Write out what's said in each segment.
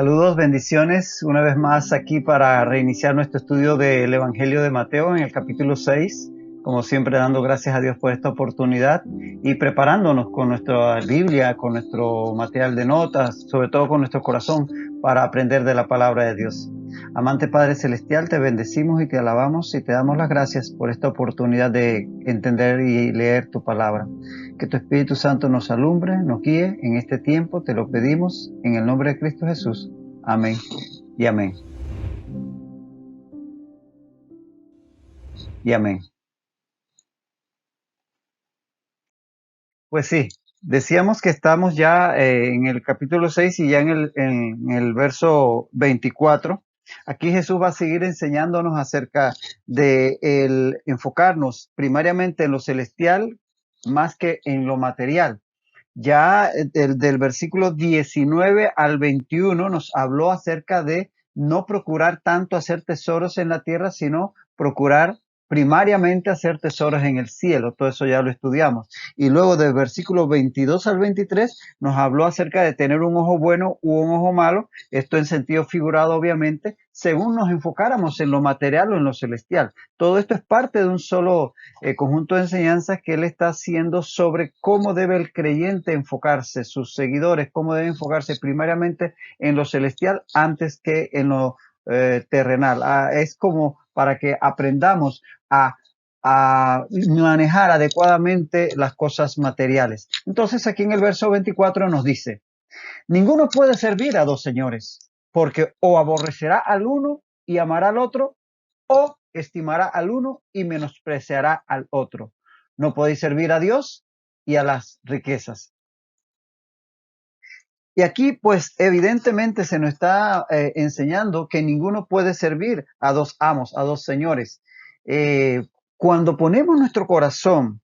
Saludos, bendiciones, una vez más aquí para reiniciar nuestro estudio del Evangelio de Mateo en el capítulo 6. Como siempre, dando gracias a Dios por esta oportunidad y preparándonos con nuestra Biblia, con nuestro material de notas, sobre todo con nuestro corazón para aprender de la palabra de Dios. Amante Padre Celestial, te bendecimos y te alabamos y te damos las gracias por esta oportunidad de entender y leer tu palabra. Que tu Espíritu Santo nos alumbre, nos guíe en este tiempo, te lo pedimos en el nombre de Cristo Jesús. Amén y amén. Y amén. Pues sí, decíamos que estamos ya en el capítulo 6 y ya en el verso 24. Aquí Jesús va a seguir enseñándonos acerca de enfocarnos primariamente en lo celestial más que en lo material. Ya del versículo 19 al 21 nos habló acerca de no procurar tanto hacer tesoros en la tierra, sino procurar primariamente hacer tesoros en el cielo. Todo eso ya lo estudiamos. Y luego del versículo 22 al 23 nos habló acerca de tener un ojo bueno u un ojo malo. Esto en sentido figurado, obviamente, según nos enfocáramos en lo material o en lo celestial. Todo esto es parte de un solo conjunto de enseñanzas que él está haciendo sobre cómo debe el creyente enfocarse, sus seguidores, cómo deben enfocarse primariamente en lo celestial antes que en lo terrenal. Es como para que aprendamos a manejar adecuadamente las cosas materiales. Entonces aquí en el verso 24 nos dice, ninguno puede servir a dos señores, porque o aborrecerá al uno y amará al otro, o estimará al uno y menospreciará al otro. No podéis servir a Dios y a las riquezas. Y aquí, pues, evidentemente se nos está enseñando que ninguno puede servir a dos amos, a dos señores. Cuando ponemos nuestro corazón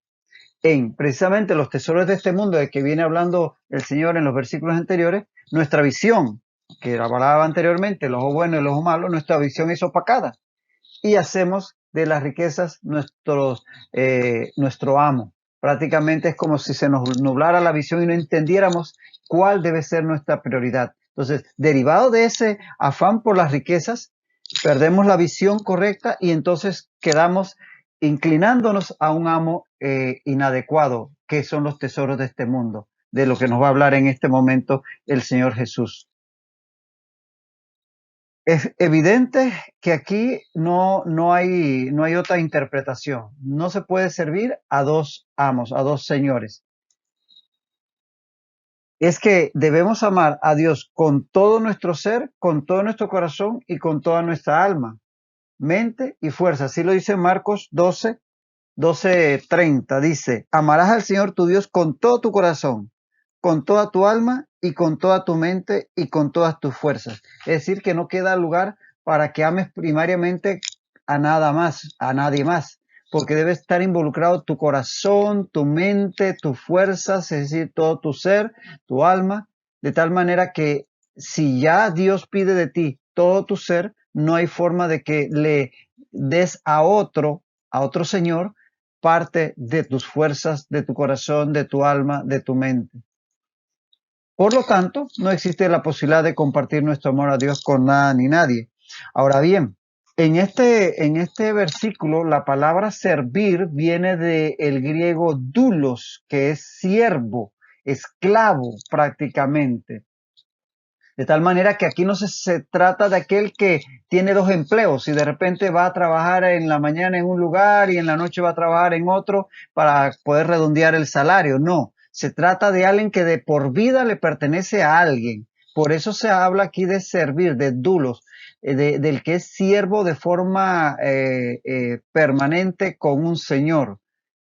en precisamente los tesoros de este mundo de que viene hablando el Señor en los versículos anteriores, nuestra visión, que hablaba anteriormente, el ojo bueno y el ojo malo, nuestra visión es opacada y hacemos de las riquezas nuestro amo. Prácticamente es como si se nos nublara la visión y no entendiéramos cuál debe ser nuestra prioridad. Entonces, derivado de ese afán por las riquezas, perdemos la visión correcta y entonces quedamos inclinándonos a un amo inadecuado, que son los tesoros de este mundo, de lo que nos va a hablar en este momento el Señor Jesús. Es evidente que aquí no hay otra interpretación. No se puede servir a dos amos, a dos señores. Es que debemos amar a Dios con todo nuestro ser, con todo nuestro corazón y con toda nuestra alma, mente y fuerza. Así lo dice Marcos 12:30. Dice, amarás al Señor tu Dios con todo tu corazón, con toda tu alma y con toda tu mente y con todas tus fuerzas. Es decir, que no queda lugar para que ames primariamente a nada más, a nadie más, porque debe estar involucrado tu corazón, tu mente, tus fuerzas, es decir, todo tu ser, tu alma, de tal manera que si ya Dios pide de ti todo tu ser, no hay forma de que le des a otro Señor, parte de tus fuerzas, de tu corazón, de tu alma, de tu mente. Por lo tanto, no existe la posibilidad de compartir nuestro amor a Dios con nada ni nadie. Ahora bien, en este versículo, la palabra servir viene del griego doulos, que es siervo, esclavo prácticamente. De tal manera que aquí no se trata de aquel que tiene dos empleos y de repente va a trabajar en la mañana en un lugar y en la noche va a trabajar en otro para poder redondear el salario. No, se trata de alguien que de por vida le pertenece a alguien. Por eso se habla aquí de servir, de dulos, del que es siervo de forma permanente con un señor.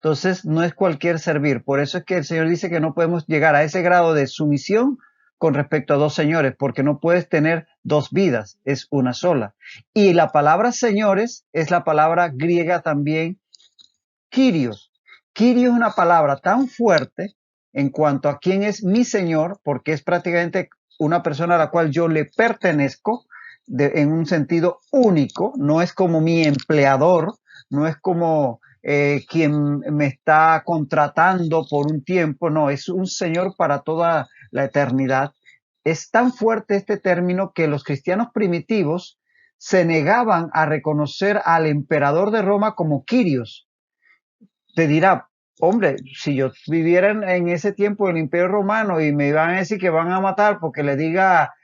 Entonces no es cualquier servir. Por eso es que el Señor dice que no podemos llegar a ese grado de sumisión con respecto a dos señores, porque no puedes tener dos vidas, es una sola. Y la palabra señores es la palabra griega también Kyrios. Kyrios es una palabra tan fuerte en cuanto a quién es mi señor, porque es prácticamente una persona a la cual yo le pertenezco en un sentido único, no es como mi empleador, no es como quien me está contratando por un tiempo, no, es un señor para toda la eternidad. es tan fuerte este término que los cristianos primitivos se negaban a reconocer al emperador de Roma como Quirios. Te dirá, hombre, si yo viviera en ese tiempo del Imperio Romano y me van a decir que van a matar porque le diga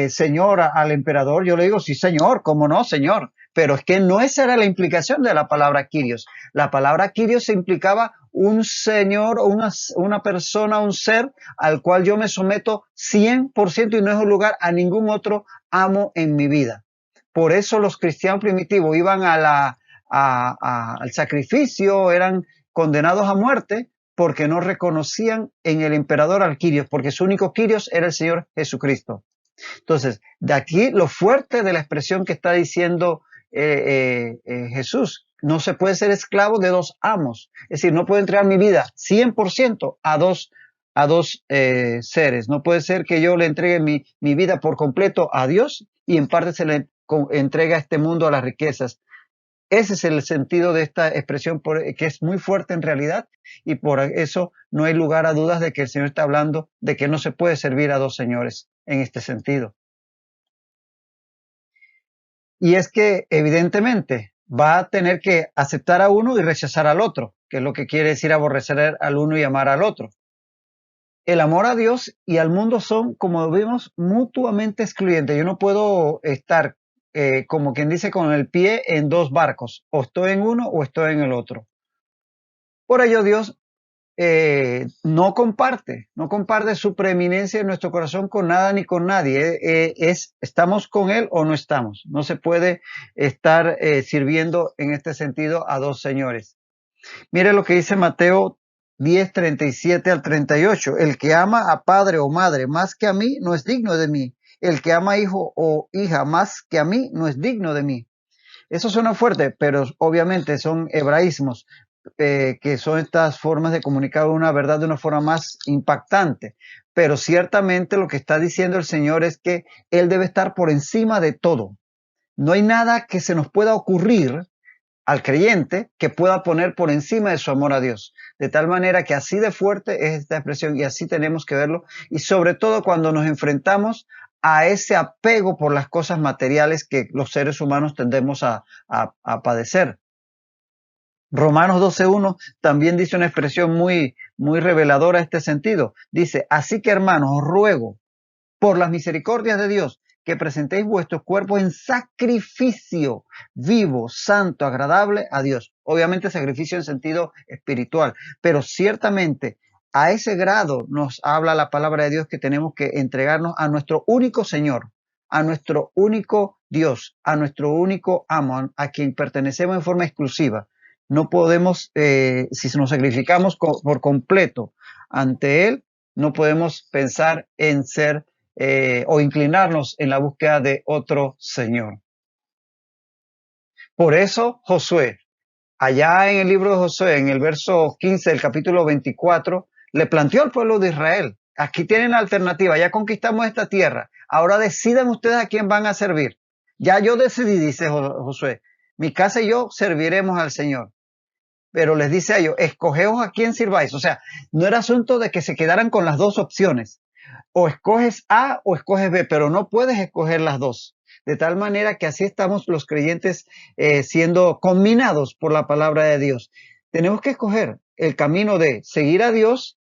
señor al emperador, yo le digo, sí señor, cómo no, señor. Pero es que no esa era la implicación de la palabra Kyrios. La palabra Kyrios implicaba un señor, una persona, un ser al cual yo me someto 100% y no es un lugar a ningún otro amo en mi vida. Por eso los cristianos primitivos iban al sacrificio, eran condenados a muerte porque no reconocían en el emperador al Quirios, porque su único Quirios era el Señor Jesucristo. Entonces, de aquí lo fuerte de la expresión que está diciendo Jesús, no se puede ser esclavo de dos amos, es decir, no puedo entregar mi vida 100% a dos seres, no puede ser que yo le entregue mi vida por completo a Dios y en parte se le entrega a este mundo a las riquezas. Ese es el sentido de esta expresión, que es muy fuerte en realidad, y por eso no hay lugar a dudas de que el Señor está hablando de que no se puede servir a dos señores en este sentido. Y es que evidentemente va a tener que aceptar a uno y rechazar al otro, que es lo que quiere decir aborrecer al uno y amar al otro. El amor a Dios y al mundo son, como vimos, mutuamente excluyentes. Yo no puedo estar, como quien dice, con el pie en dos barcos. O estoy en uno o estoy en el otro. Por ello Dios no comparte su preeminencia en nuestro corazón con nada ni con nadie. Estamos con Él o no estamos. No se puede estar sirviendo en este sentido a dos señores. Mire lo que dice Mateo 10, 37 al 38. El que ama a padre o madre más que a mí no es digno de mí. El que ama a hijo o hija más que a mí no es digno de mí. Eso suena fuerte, pero obviamente son hebraísmos, que son estas formas de comunicar una verdad de una forma más impactante. Pero ciertamente lo que está diciendo el Señor es que Él debe estar por encima de todo. No hay nada que se nos pueda ocurrir al creyente que pueda poner por encima de su amor a Dios. De tal manera que así de fuerte es esta expresión y así tenemos que verlo. Y sobre todo cuando nos enfrentamos a ese apego por las cosas materiales que los seres humanos tendemos a padecer. Romanos 12:1 también dice una expresión muy reveladora a este sentido. Dice, así que hermanos, os ruego por las misericordias de Dios que presentéis vuestros cuerpos en sacrificio vivo, santo, agradable a Dios. Obviamente sacrificio en sentido espiritual, pero ciertamente a ese grado nos habla la palabra de Dios que tenemos que entregarnos a nuestro único Señor, a nuestro único Dios, a nuestro único amo, a quien pertenecemos en forma exclusiva. No podemos, si nos sacrificamos por completo ante Él, no podemos pensar en ser o inclinarnos en la búsqueda de otro Señor. Por eso Josué, allá en el libro de Josué, en el verso 15 del capítulo 24, le planteó al pueblo de Israel, aquí tienen la alternativa, ya conquistamos esta tierra, ahora decidan ustedes a quién van a servir. Ya yo decidí, dice Josué, mi casa y yo serviremos al Señor. Pero les dice a ellos, escogeos a quién sirváis. O sea, no era asunto de que se quedaran con las dos opciones. O escoges A o escoges B, pero no puedes escoger las dos. De tal manera que así estamos los creyentes siendo combinados por la palabra de Dios. Tenemos que escoger el camino de seguir a Dios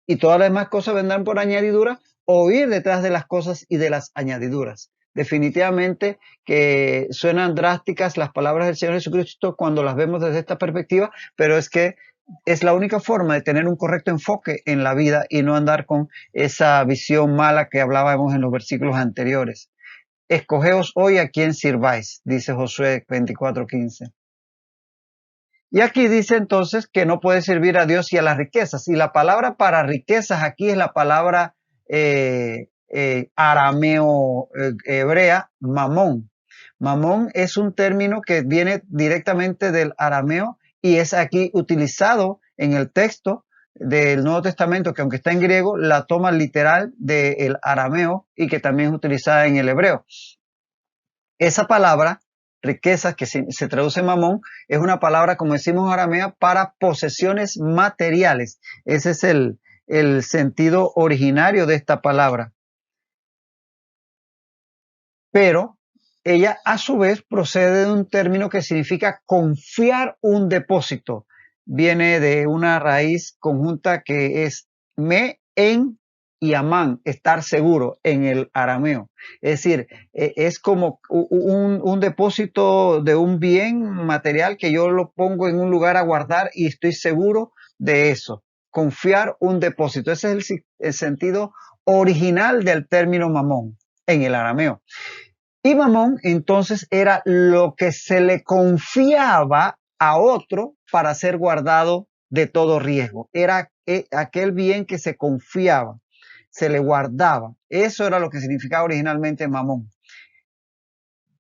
y todas las demás cosas vendrán por añadidura, o ir detrás de las cosas y de las añadiduras. Definitivamente que suenan drásticas las palabras del Señor Jesucristo cuando las vemos desde esta perspectiva, pero es que es la única forma de tener un correcto enfoque en la vida y no andar con esa visión mala que hablábamos en los versículos anteriores. Escogeos hoy a quién sirváis, dice Josué 24:15. Y aquí dice entonces que no puede servir a Dios y a las riquezas. Y la palabra para riquezas aquí es la palabra arameo hebrea, mamón. Mamón es un término que viene directamente del arameo y es aquí utilizado en el texto del Nuevo Testamento, que aunque está en griego, la toma literal del arameo y que también es utilizada en el hebreo. Esa palabra, riquezas, que se traduce mamón, es una palabra, como decimos en arameo, para posesiones materiales. Ese es el sentido originario de esta palabra. pero ella a su vez procede de un término que significa confiar un depósito. Viene de una raíz conjunta que es me, en y amán, estar seguro en el arameo. Es decir, es como un depósito de un bien material que yo lo pongo en un lugar a guardar y estoy seguro de eso. Confiar un depósito. Ese es el sentido original del término mamón en el arameo. Y mamón entonces era lo que se le confiaba a otro para ser guardado de todo riesgo. Era aquel bien que se confiaba, se le guardaba. Eso era lo que significaba originalmente mamón.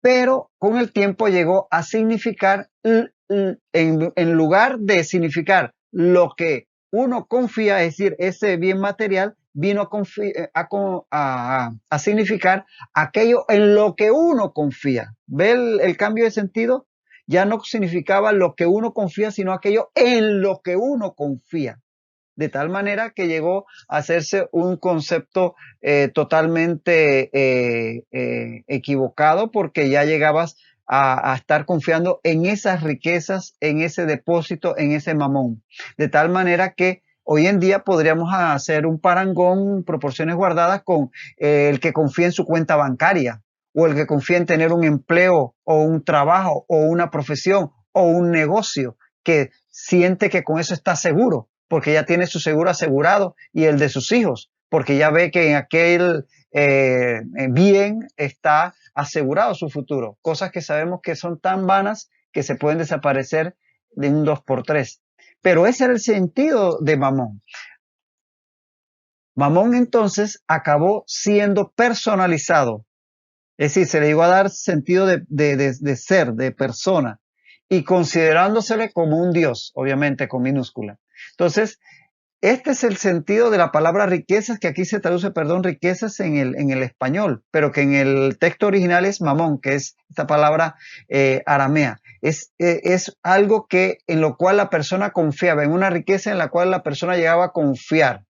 Pero con el tiempo llegó a significar, en lugar de significar lo que uno confía, es decir, ese bien material, vino a significar aquello en lo que uno confía. ¿Ve el cambio de sentido? Ya no significaba lo que uno confía, sino aquello en lo que uno confía. De tal manera que llegó a hacerse un concepto totalmente equivocado, porque ya llegabas a estar confiando en esas riquezas, en ese depósito, en ese mamón. De tal manera que hoy en día podríamos hacer un parangón, proporciones guardadas con el que confía en su cuenta bancaria, o el que confía en tener un empleo o un trabajo o una profesión o un negocio, que siente que con eso está seguro, porque ya tiene su seguro asegurado y el de sus hijos, porque ya ve que en aquel bien está asegurado su futuro. Cosas que sabemos que son tan vanas que se pueden desaparecer de un 2x3. Pero ese era el sentido de Mamón. Mamón entonces acabó siendo personalizado, es decir, se le llegó a dar sentido de ser, de persona, y considerándosele como un Dios, obviamente con minúscula. Entonces, este es el sentido de la palabra riquezas, que aquí se traduce, perdón, riquezas en el español, pero que en el texto original es mamón, que es esta palabra aramea. Es algo en lo cual la persona confiaba, en una riqueza en la cual la persona llegaba a confiar.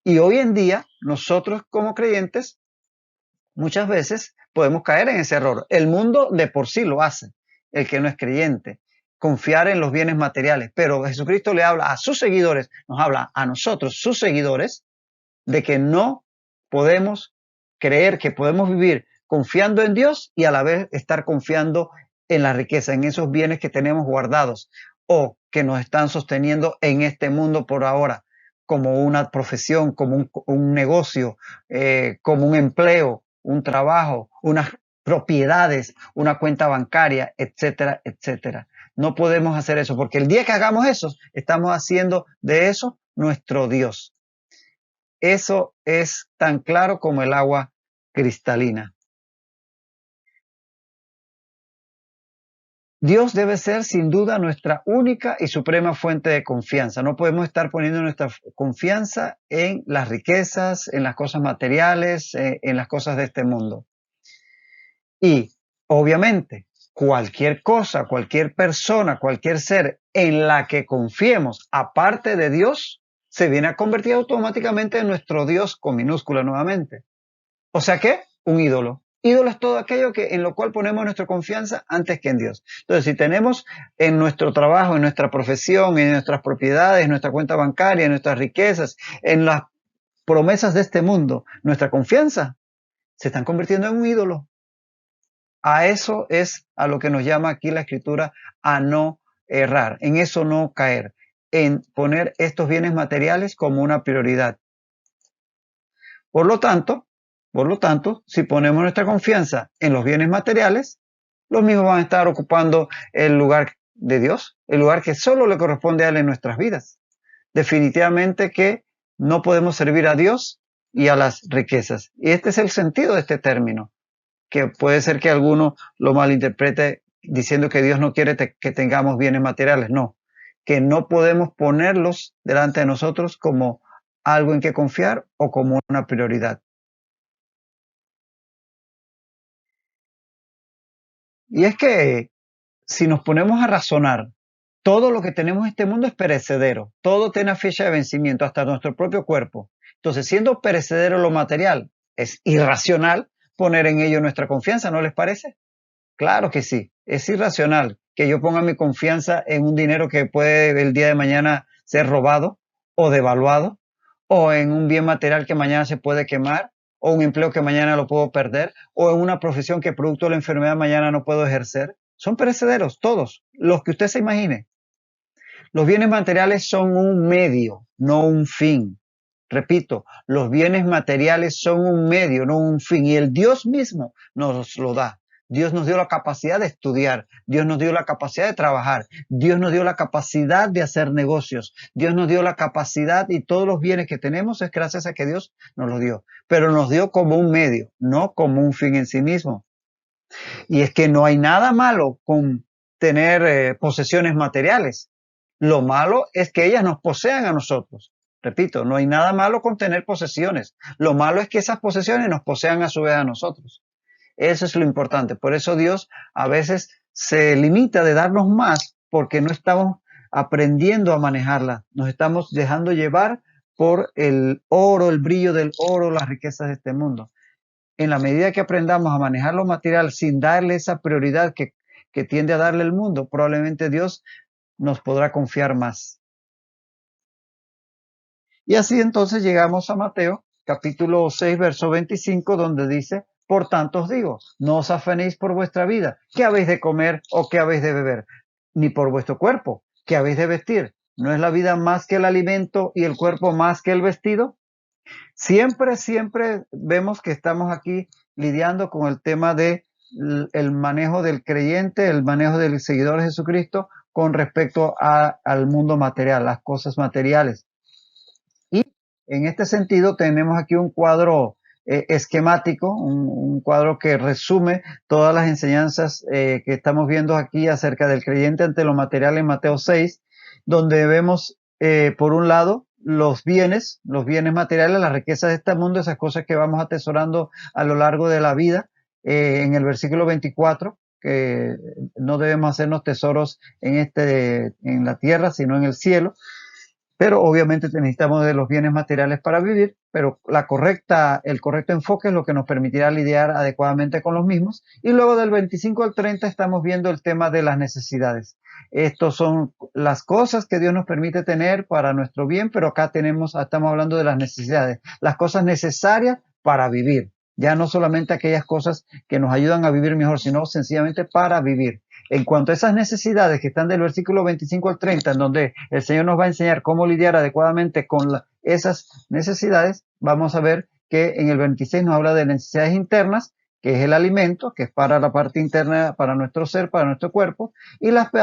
Y hoy en día, nosotros como creyentes, muchas veces podemos caer en ese error. El mundo de por sí lo hace, el que no es creyente, confiar en los bienes materiales. Pero Jesucristo le habla a sus seguidores, nos habla a nosotros, sus seguidores, de que no podemos creer que podemos vivir confiando en Dios y a la vez estar confiando en la riqueza, en esos bienes que tenemos guardados o que nos están sosteniendo en este mundo por ahora, como una profesión, como un negocio, como un empleo, un trabajo, unas propiedades, una cuenta bancaria, etcétera, etcétera. No podemos hacer eso, porque el día que hagamos eso, estamos haciendo de eso nuestro Dios. Eso es tan claro como el agua cristalina. Dios debe ser sin duda nuestra única y suprema fuente de confianza. No podemos estar poniendo nuestra confianza en las riquezas, en las cosas materiales, en las cosas de este mundo. Y obviamente, cualquier cosa, cualquier persona, cualquier ser en la que confiemos, aparte de Dios, se viene a convertir automáticamente en nuestro Dios con minúscula nuevamente. O sea que, un ídolo. Ídolo es todo aquello en lo cual ponemos nuestra confianza antes que en Dios. Entonces, si tenemos en nuestro trabajo, en nuestra profesión, en nuestras propiedades, en nuestra cuenta bancaria, en nuestras riquezas, en las promesas de este mundo, nuestra confianza se están convirtiendo en un ídolo. A eso es a lo que nos llama aquí la Escritura, a no errar, en eso no caer, en poner estos bienes materiales como una prioridad. Por lo tanto, si ponemos nuestra confianza en los bienes materiales, los mismos van a estar ocupando el lugar de Dios, el lugar que solo le corresponde a Él en nuestras vidas. Definitivamente que no podemos servir a Dios y a las riquezas. Y este es el sentido de este término, que puede ser que alguno lo malinterprete diciendo que Dios no quiere que tengamos bienes materiales. No, que no podemos ponerlos delante de nosotros como algo en que confiar o como una prioridad. Y es que si nos ponemos a razonar, todo lo que tenemos en este mundo es perecedero, todo tiene fecha de vencimiento, hasta nuestro propio cuerpo. Entonces, siendo perecedero lo material, es irracional poner en ello nuestra confianza, ¿no les parece? Claro que sí. Es irracional que yo ponga mi confianza en un dinero que puede el día de mañana ser robado o devaluado, o en un bien material que mañana se puede quemar, o un empleo que mañana lo puedo perder, o en una profesión que producto de la enfermedad mañana no puedo ejercer. Son perecederos, todos, los que usted se imagine. Los bienes materiales son un medio, no un fin. Repito, los bienes materiales son un medio, no un fin. Y el Dios mismo nos lo da. Dios nos dio la capacidad de estudiar, Dios nos dio la capacidad de trabajar, Dios nos dio la capacidad de hacer negocios, Dios nos dio la capacidad y todos los bienes que tenemos es gracias a que Dios nos los dio. Pero nos dio como un medio, no como un fin en sí mismo. Y es que no hay nada malo con tener posesiones materiales. Lo malo es que ellas nos posean a nosotros. Repito, no hay nada malo con tener posesiones. Lo malo es que esas posesiones nos posean a su vez a nosotros. Eso es lo importante. Por eso Dios a veces se limita de darnos más porque no estamos aprendiendo a manejarla. Nos estamos dejando llevar por el oro, el brillo del oro, las riquezas de este mundo. En la medida que aprendamos a manejar lo material sin darle esa prioridad que tiende a darle el mundo, probablemente Dios nos podrá confiar más. Y así entonces llegamos a Mateo, capítulo 6, verso 25, donde dice, por tanto os digo, no os afanéis por vuestra vida, qué habéis de comer o qué habéis de beber, ni por vuestro cuerpo, qué habéis de vestir. ¿No es la vida más que el alimento y el cuerpo más que el vestido? Siempre vemos que estamos aquí lidiando con el tema de el manejo del creyente, el manejo del seguidor de Jesucristo con respecto al mundo material, las cosas materiales. Y en este sentido tenemos aquí un cuadro esquemático, un cuadro que resume todas las enseñanzas que estamos viendo aquí acerca del creyente ante lo material en Mateo 6, donde vemos por un lado los bienes materiales, las riquezas de este mundo, esas cosas que vamos atesorando a lo largo de la vida. En el versículo 24, que no debemos hacernos tesoros en la tierra, sino en el cielo. Pero obviamente necesitamos de los bienes materiales para vivir, pero el correcto enfoque es lo que nos permitirá lidiar adecuadamente con los mismos. Y luego del 25 al 30 estamos viendo el tema de las necesidades. Estos son las cosas que Dios nos permite tener para nuestro bien, pero acá estamos hablando de las necesidades, las cosas necesarias para vivir. Ya no solamente aquellas cosas que nos ayudan a vivir mejor, sino sencillamente para vivir. En cuanto a esas necesidades que están del versículo 25 al 30, en donde el Señor nos va a enseñar cómo lidiar adecuadamente con esas necesidades, vamos a ver que en el 26 nos habla de necesidades internas, que es el alimento, que es para la parte interna, para nuestro ser, para nuestro cuerpo, y las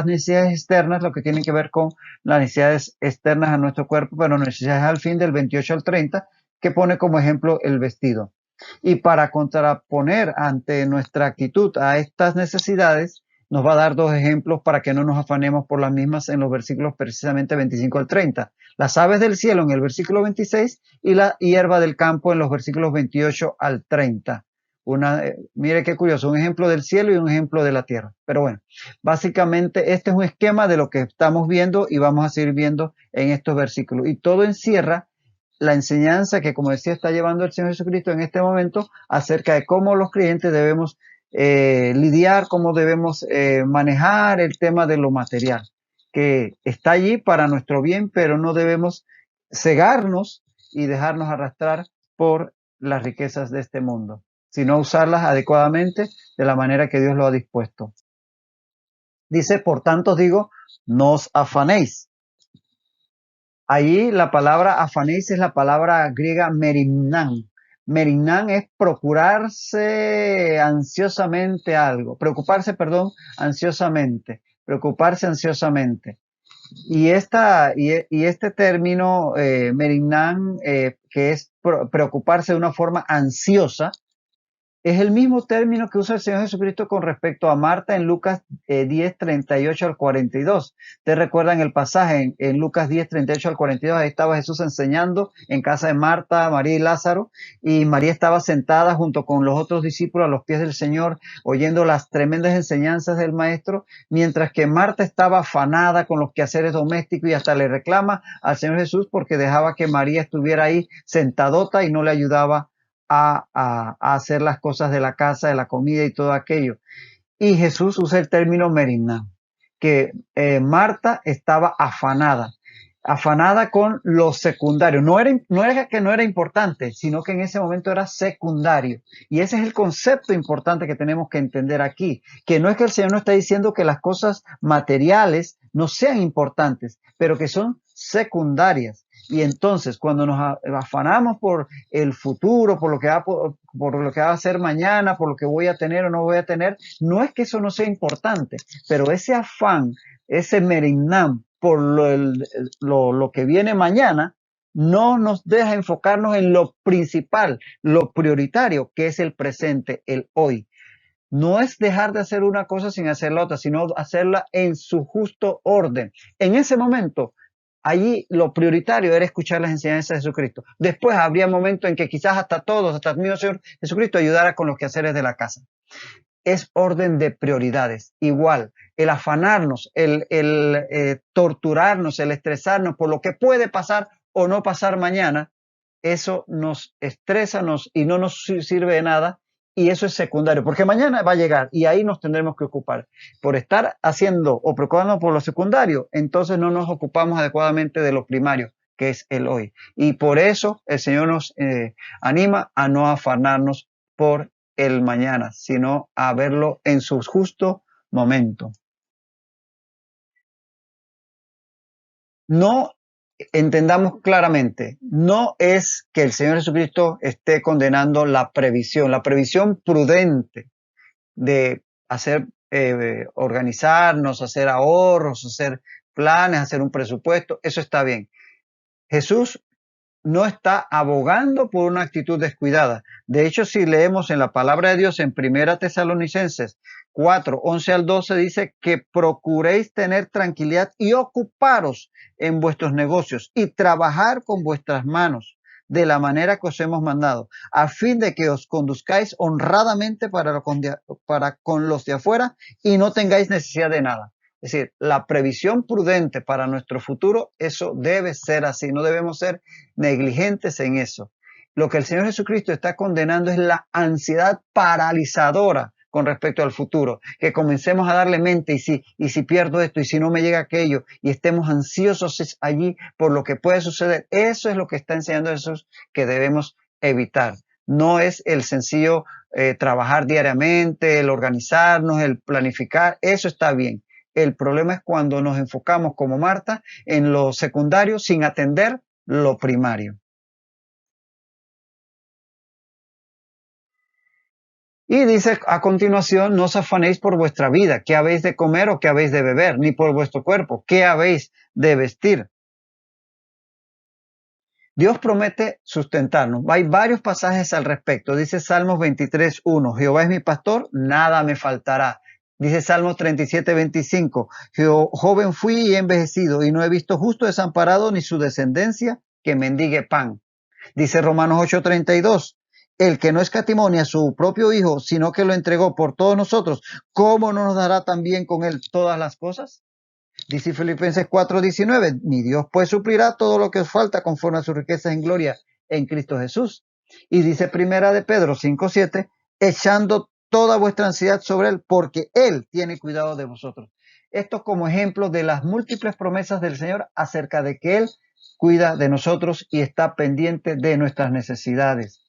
necesidades externas, lo que tienen que ver con las necesidades externas a nuestro cuerpo, pero necesidades al fin del 28 al 30, que pone como ejemplo el vestido. Y para contraponer ante nuestra actitud a estas necesidades, nos va a dar dos ejemplos para que no nos afanemos por las mismas en los versículos precisamente 25 al 30. Las aves del cielo en el versículo 26 y la hierba del campo en los versículos 28 al 30. Mire qué curioso, un ejemplo del cielo y un ejemplo de la tierra. Pero bueno, básicamente este es un esquema de lo que estamos viendo y vamos a seguir viendo en estos versículos. Y todo encierra la enseñanza que, como decía, está llevando el Señor Jesucristo en este momento acerca de cómo los creyentes debemos lidiar, cómo debemos manejar el tema de lo material, que está allí para nuestro bien, pero no debemos cegarnos y dejarnos arrastrar por las riquezas de este mundo, sino usarlas adecuadamente de la manera que Dios lo ha dispuesto. Dice, por tanto digo, no os afanéis. Allí la palabra afanéis es la palabra griega merimnán. Merimnán es preocuparse ansiosamente. Y este término merimnán, que es preocuparse de una forma ansiosa, es el mismo término que usa el Señor Jesucristo con respecto a Marta en Lucas 10, 38 al 42. ¿Te recuerdan el pasaje en Lucas 10, 38 al 42? Ahí estaba Jesús enseñando en casa de Marta, María y Lázaro, y María estaba sentada junto con los otros discípulos a los pies del Señor, oyendo las tremendas enseñanzas del Maestro, mientras que Marta estaba afanada con los quehaceres domésticos y hasta le reclama al Señor Jesús porque dejaba que María estuviera ahí sentadota y no le ayudaba a hacer las cosas de la casa, de la comida y todo aquello. Y Jesús usa el término meriná, que Marta estaba afanada con lo secundario. No era que no era importante, sino que en ese momento era secundario. Y ese es el concepto importante que tenemos que entender aquí, que no es que el Señor no está diciendo que las cosas materiales no sean importantes, pero que son secundarias. Y entonces, cuando nos afanamos por el futuro, por lo que va a ser mañana, por lo que voy a tener o no voy a tener, no es que eso no sea importante, pero ese afán, ese merimnam por lo que viene mañana, no nos deja enfocarnos en lo principal, lo prioritario, que es el presente, el hoy. No es dejar de hacer una cosa sin hacer la otra, sino hacerla en su justo orden. En ese momento, allí lo prioritario era escuchar las enseñanzas de Jesucristo. Después habría momentos en que quizás hasta todos, hasta el mismo Señor Jesucristo, ayudara con los quehaceres de la casa. Es orden de prioridades. Igual, el afanarnos, el torturarnos, el estresarnos por lo que puede pasar o no pasar mañana, eso nos estresa y no nos sirve de nada, y eso es secundario, porque mañana va a llegar y ahí nos tendremos que ocupar. Por estar haciendo o preocupándonos por lo secundario, entonces no nos ocupamos adecuadamente de lo primario, que es el hoy. Y por eso el Señor nos anima a no afanarnos por el mañana, sino a verlo en su justo momento. No entendamos claramente, no es que el Señor Jesucristo esté condenando la previsión prudente de hacer, organizarnos, hacer ahorros, hacer planes, hacer un presupuesto, eso está bien. Jesús no está abogando por una actitud descuidada. De hecho, si leemos en la palabra de Dios en 1 Tesalonicenses 4, 11 al 12, dice que procuréis tener tranquilidad y ocuparos en vuestros negocios y trabajar con vuestras manos de la manera que os hemos mandado, a fin de que os conduzcáis honradamente para con los de afuera y no tengáis necesidad de nada. Es decir, la previsión prudente para nuestro futuro, eso debe ser así, no debemos ser negligentes en eso. Lo que el Señor Jesucristo está condenando es la ansiedad paralizadora con respecto al futuro, que comencemos a darle mente y si pierdo esto y si no me llega aquello y estemos ansiosos allí por lo que puede suceder. Eso es lo que está enseñando Jesús que debemos evitar. No es el sencillo trabajar diariamente, el organizarnos, el planificar, eso está bien. El problema es cuando nos enfocamos como Marta en lo secundario sin atender lo primario. Y dice a continuación, no os afanéis por vuestra vida, qué habéis de comer o qué habéis de beber, ni por vuestro cuerpo, qué habéis de vestir. Dios promete sustentarnos. Hay varios pasajes al respecto. Dice Salmos 23:1, Jehová es mi pastor, nada me faltará. Dice Salmos 37:25, joven fui y envejecido y no he visto justo desamparado ni su descendencia que mendigue pan. Dice Romanos 8:32, el que no escatimó a su propio hijo, sino que lo entregó por todos nosotros, ¿cómo no nos dará también con él todas las cosas? Dice Filipenses 4:19, mi Dios pues suplirá todo lo que os falta conforme a sus riquezas en gloria en Cristo Jesús. Y dice Primera de Pedro 5:7, echando toda vuestra ansiedad sobre él, porque él tiene cuidado de vosotros. Esto como ejemplo de las múltiples promesas del Señor acerca de que él cuida de nosotros y está pendiente de nuestras necesidades.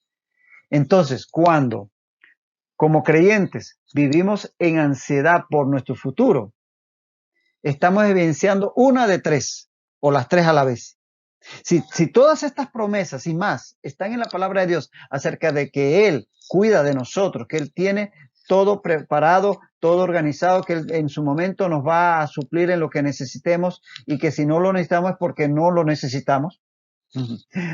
Entonces, cuando como creyentes vivimos en ansiedad por nuestro futuro, estamos evidenciando una de tres o las tres a la vez. Si todas estas promesas y más están en la palabra de Dios acerca de que Él cuida de nosotros, que Él tiene todo preparado, todo organizado, que Él en su momento nos va a suplir en lo que necesitemos y que si no lo necesitamos es porque no lo necesitamos,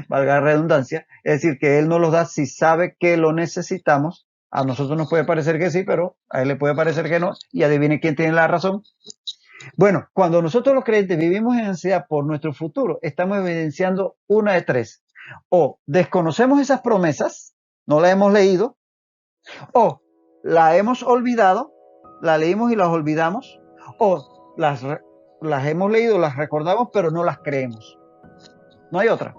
valga la redundancia, es decir, que Él nos lo da si sabe que lo necesitamos. A nosotros nos puede parecer que sí, pero a Él le puede parecer que no, y adivine quién tiene la razón. Bueno, cuando nosotros los creyentes vivimos en ansiedad por nuestro futuro, estamos evidenciando una de tres. O desconocemos esas promesas, no las hemos leído, o la hemos olvidado, la leímos y las olvidamos, o las hemos leído, las recordamos, pero no las creemos. No hay otra.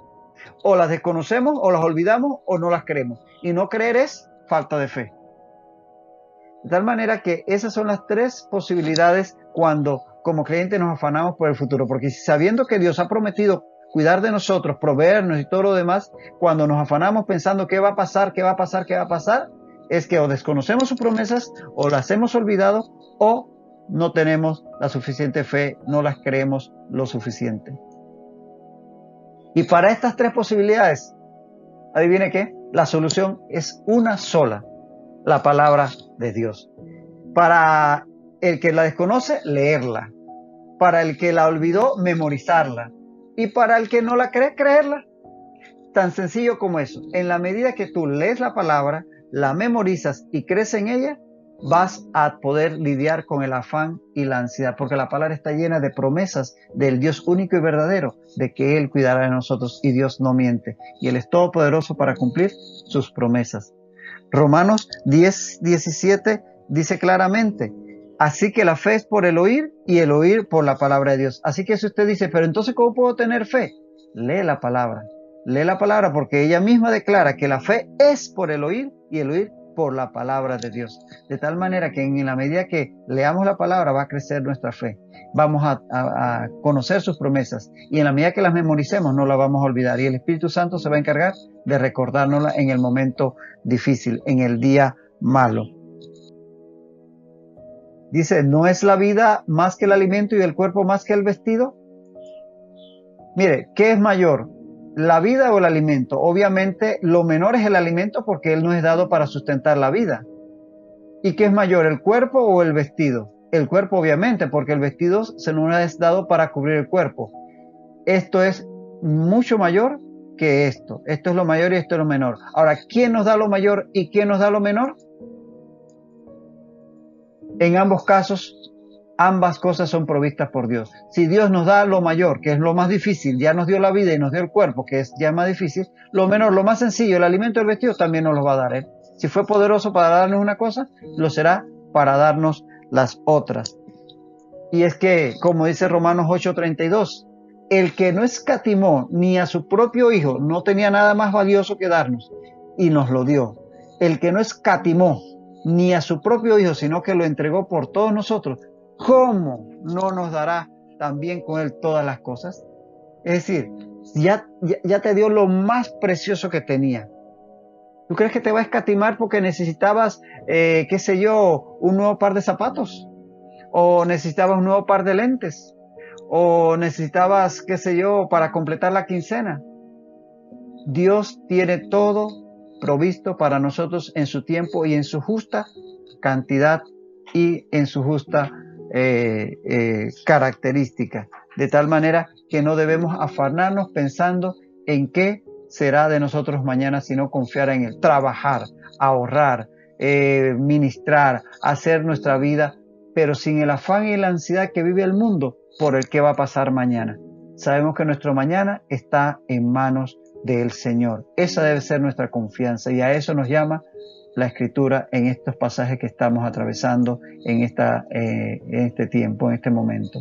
O las desconocemos, o las olvidamos, o no las creemos. y no creer es falta de fe. De tal manera que esas son las tres posibilidades cuando como creyentes nos afanamos por el futuro. Porque sabiendo que Dios ha prometido cuidar de nosotros, proveernos y todo lo demás, cuando nos afanamos pensando qué va a pasar, qué va a pasar, qué va a pasar, es que o desconocemos sus promesas o las hemos olvidado o no tenemos la suficiente fe, no las creemos lo suficiente. Y para estas tres posibilidades, adivine qué, la solución es una sola, la palabra de Dios. Para el que la desconoce, leerla. Para el que la olvidó, memorizarla. Y para el que no la cree, creerla. Tan sencillo como eso. En la medida que tú lees la palabra, la memorizas y crees en ella, vas a poder lidiar con el afán y la ansiedad, porque la palabra está llena de promesas del Dios único y verdadero, de que Él cuidará de nosotros y Dios no miente. Y Él es todopoderoso para cumplir sus promesas. Romanos 10:17 dice claramente, así que la fe es por el oír y el oír por la palabra de Dios. Así que si usted dice, pero entonces ¿cómo puedo tener fe? Lee la palabra porque ella misma declara que la fe es por el oír y el oír por la palabra de Dios. De tal manera que en la medida que leamos la palabra va a crecer nuestra fe. Vamos a conocer sus promesas y en la medida que las memoricemos no las vamos a olvidar. Y el Espíritu Santo se va a encargar de recordárnoslas en el momento difícil, en el día malo. Dice, ¿no es la vida más que el alimento y el cuerpo más que el vestido? Mire, ¿qué es mayor? ¿La vida o el alimento? Obviamente lo menor es el alimento porque Él nos es dado para sustentar la vida. ¿Y qué es mayor, el cuerpo o el vestido? El cuerpo obviamente, porque el vestido se nos es dado para cubrir el cuerpo. Esto es mucho mayor que esto. Esto es lo mayor y esto es lo menor. Ahora, ¿quién nos da lo mayor y quién nos da lo menor? En ambos casos, ambas cosas son provistas por Dios. Si Dios nos da lo mayor, que es lo más difícil, ya nos dio la vida y nos dio el cuerpo, que es ya más difícil, lo menor, lo más sencillo, el alimento y el vestido también nos lo va a dar Él. Si fue poderoso para darnos una cosa, lo será para darnos las otras. Y es que, como dice Romanos 8:32, el que no escatimó ni a su propio Hijo, no tenía nada más valioso que darnos, y nos lo dio. El que no escatimó ni a su propio Hijo, sino que lo entregó por todos nosotros, ¿cómo no nos dará también con Él todas las cosas? Es decir, ya te dio lo más precioso que tenía. ¿Tú crees que te va a escatimar porque necesitabas, qué sé yo, un nuevo par de zapatos? ¿O necesitabas un nuevo par de lentes? ¿O necesitabas, qué sé yo, para completar la quincena? Dios tiene todo provisto para nosotros en su tiempo y en su justa cantidad y en su justa característica. De tal manera que no debemos afanarnos pensando en qué será de nosotros mañana, sino confiar en Él. Trabajar, ahorrar, ministrar, hacer nuestra vida, pero sin el afán y la ansiedad que vive el mundo por el que va a pasar mañana. Sabemos que nuestro mañana está en manos del Señor. Esa debe ser nuestra confianza y a eso nos llama la Escritura en estos pasajes que estamos atravesando en este tiempo, en este momento.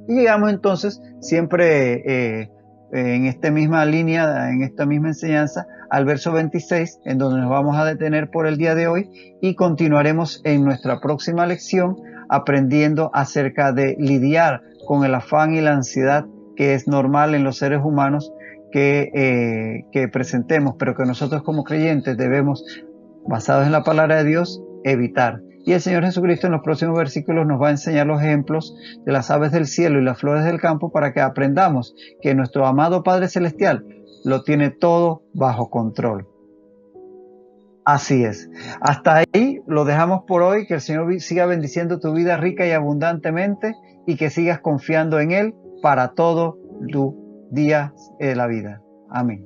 Y llegamos entonces siempre en esta misma línea, en esta misma enseñanza, al verso 26, en donde nos vamos a detener por el día de hoy y continuaremos en nuestra próxima lección aprendiendo acerca de lidiar con el afán y la ansiedad que es normal en los seres humanos que presentemos, pero que nosotros como creyentes debemos, basados en la palabra de Dios, evitar. Y el Señor Jesucristo en los próximos versículos nos va a enseñar los ejemplos de las aves del cielo y las flores del campo para que aprendamos que nuestro amado Padre Celestial lo tiene todo bajo control. Así es. Hasta ahí lo dejamos por hoy. Que el Señor siga bendiciendo tu vida rica y abundantemente y que sigas confiando en Él para todo tu día de la vida. Amén.